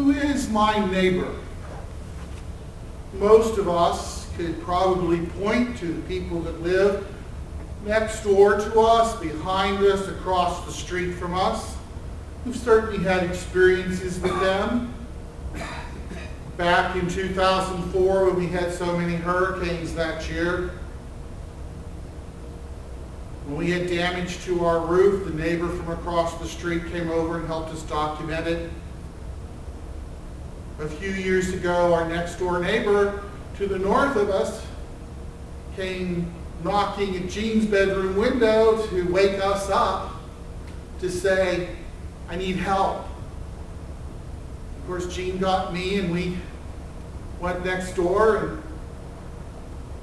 Who is my neighbor? Most of us could probably point to the people that live next door to us, behind us, across the street from us. We've certainly had experiences with them. Back in 2004, when we had so many hurricanes that year, when we had damage to our roof, the neighbor from across the street came over and helped us document it. A few years ago, our next door neighbor to the north of us came knocking at Jean's bedroom window to wake us up to say, I need help. Of course, Jean got me and we went next door, and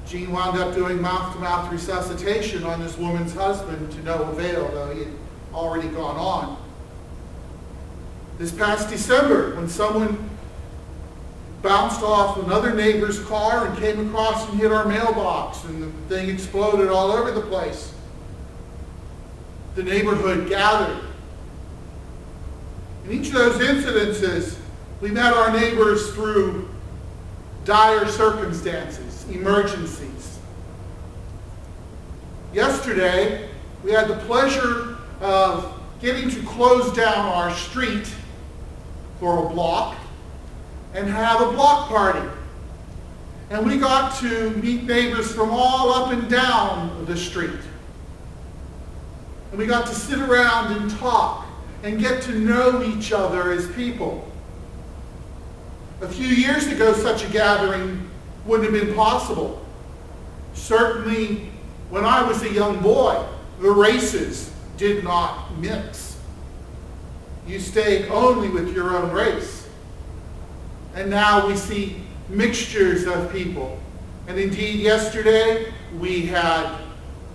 Jean wound up doing mouth-to-mouth resuscitation on this woman's husband to no avail, though he had already gone on. This past December, when someone bounced off another neighbor's car and came across and hit our mailbox, and the thing exploded all over the place, the neighborhood gathered. In each of those incidences, we met our neighbors through dire circumstances, emergencies. Yesterday, we had the pleasure of getting to close down our street for a block and have a block party. And we got to meet neighbors from all up and down the street. And we got to sit around and talk and get to know each other as people. A few years ago, such a gathering wouldn't have been possible. Certainly, when I was a young boy, the races did not mix. You stayed only with your own race. And now we see mixtures of people. And indeed, yesterday, we had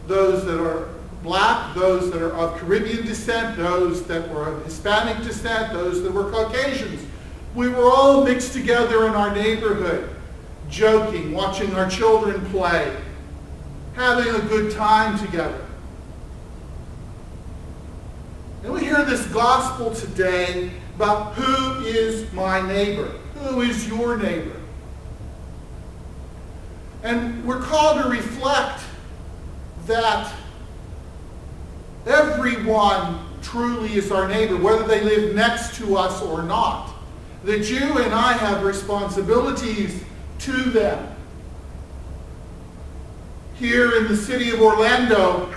those that are black, those that are of Caribbean descent, those that were of Hispanic descent, those that were Caucasians. We were all mixed together in our neighborhood, joking, watching our children play, having a good time together. And we hear this gospel today about who is my neighbor? Who is your neighbor? And we're called to reflect that everyone truly is our neighbor, whether they live next to us or not. That you and I have responsibilities to them. Here in the city of Orlando,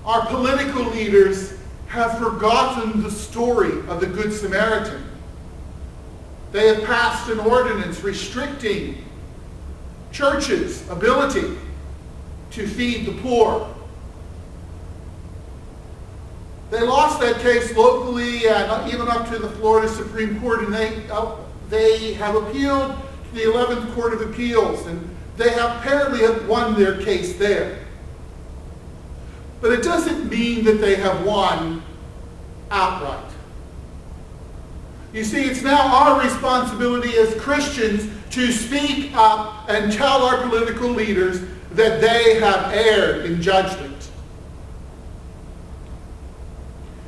our political leaders have forgotten the story of the Good Samaritan. They have passed an ordinance restricting churches' ability to feed the poor. They lost that case locally and even up to the Florida Supreme Court, and they have appealed to the 11th Court of Appeals, and they have apparently won their case there. But it doesn't mean that they have won outright. You see, it's now our responsibility as Christians to speak up and tell our political leaders that they have erred in judgment.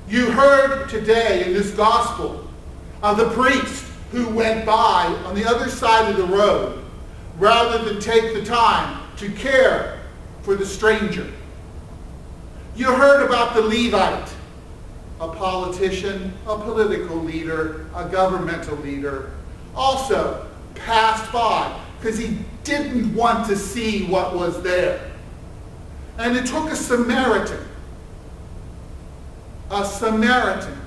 You heard today in this gospel of the priest who went by on the other side of the road rather than take the time to care for the stranger. You heard about the Levite, a politician, a political leader, a governmental leader, also passed by because he didn't want to see what was there. And it took a Samaritan. A Samaritan.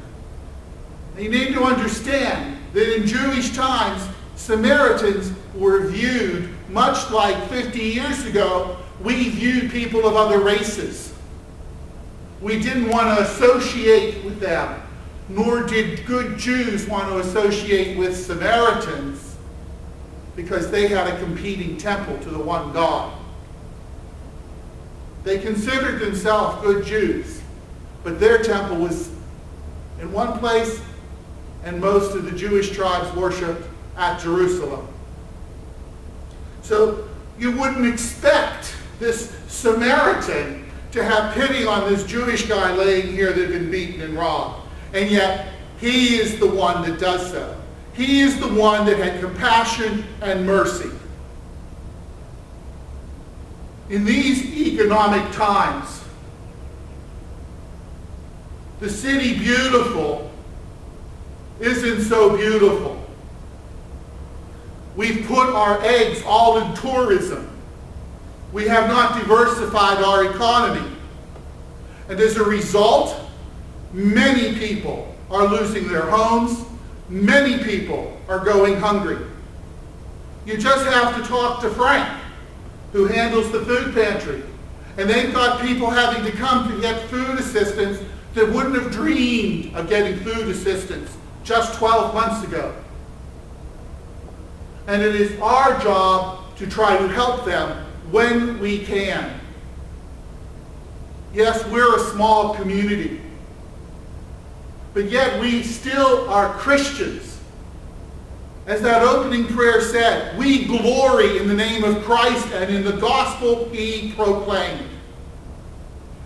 And you need to understand that in Jewish times, Samaritans were viewed much like 50 years ago, we viewed people of other races. We didn't want to associate with them, nor did good Jews want to associate with Samaritans because they had a competing temple to the one God. They considered themselves good Jews, but their temple was in one place, and most of the Jewish tribes worshipped at Jerusalem. So you wouldn't expect this Samaritan to have pity on this Jewish guy laying here that had been beaten and robbed. And yet, he is the one that does so. He is the one that had compassion and mercy. In these economic times, the city beautiful isn't so beautiful. We've put our eggs all in tourism. We have not diversified our economy. And as a result, many people are losing their homes. Many people are going hungry. You just have to talk to Frank, who handles the food pantry. And they've got people having to come to get food assistance that wouldn't have dreamed of getting food assistance just 12 months ago. And it is our job to try to help them when we can. Yes, we're a small community, but yet we still are Christians. As that opening prayer said, we glory in the name of Christ and in the gospel he proclaimed.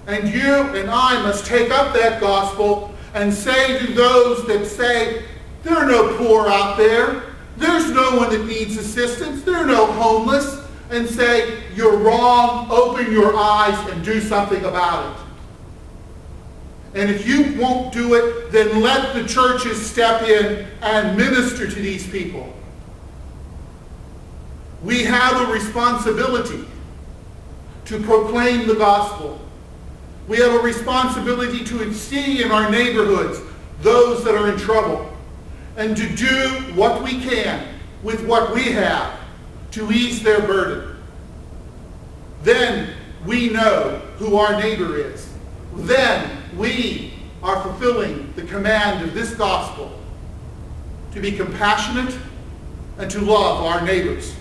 And you and I must take up that gospel and say to those that say, there are no poor out there, there's no one that needs assistance, there are no homeless, and say, you're wrong, open your eyes and do something about it. And if you won't do it, then let the churches step in and minister to these people. We have a responsibility to proclaim the gospel. We have a responsibility to see in our neighborhoods those that are in trouble, and to do what we can with what we have to ease their burden. Then we know who our neighbor is. Then we are fulfilling the command of this gospel to be compassionate and to love our neighbors.